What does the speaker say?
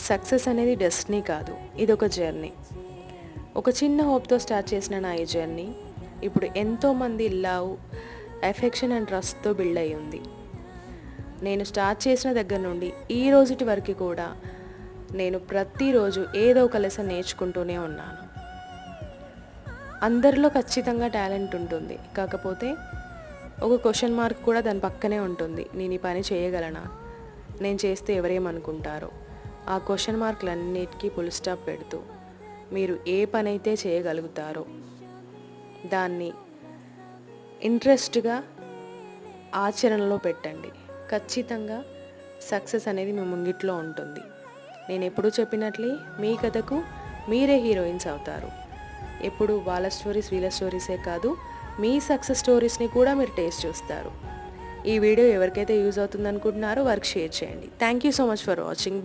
Success అనేది destiny కాదు, ఇదొక జర్నీ. ఒక చిన్న హోప్తో స్టార్ట్ చేసిన నా ఈ జర్నీ ఇప్పుడు ఎంతోమంది లవ్, ఎఫెక్షన్ అండ్ ట్రస్ట్తో బిల్డ్ అయి ఉంది. నేను స్టార్ట్ చేసిన దగ్గర నుండి ఈ రోజుటి వరకు కూడా నేను ప్రతిరోజు ఏదో ఒక లెసన్ నేర్చుకుంటూనే ఉన్నాను. అందరిలో ఖచ్చితంగా టాలెంట్ ఉంటుంది, కాకపోతే ఒక క్వశ్చన్ మార్క్ కూడా దాని పక్కనే ఉంటుంది. నేను ఈ పని చేయగలనా, నేను చేస్తే ఎవరేమనుకుంటారో, ఆ క్వశ్చన్ మార్కులన్నిటికీ ఫుల్ స్టాప్ పెడుతూ మీరు ఏ పని అయితే చేయగలుగుతారో దాన్ని ఇంట్రెస్ట్గా ఆచరణలో పెట్టండి. ఖచ్చితంగా సక్సెస్ అనేది మీ ముంగిట్లో ఉంటుంది. నేను ఎప్పుడూ చెప్పినట్లే మీ కథకు మీరే హీరోయిన్స్ అవుతారు. ఎప్పుడు వాళ్ళ స్టోరీస్ వీళ్ళ స్టోరీసే కాదు, మీ సక్సెస్ స్టోరీస్ని కూడా మీరు టేస్ట్ చూస్తారు. ఈ వీడియో ఎవరికైతే యూజ్ అవుతుంది అనుకుంటున్నారో వారికి షేర్ చేయండి. Thank you so much for watching.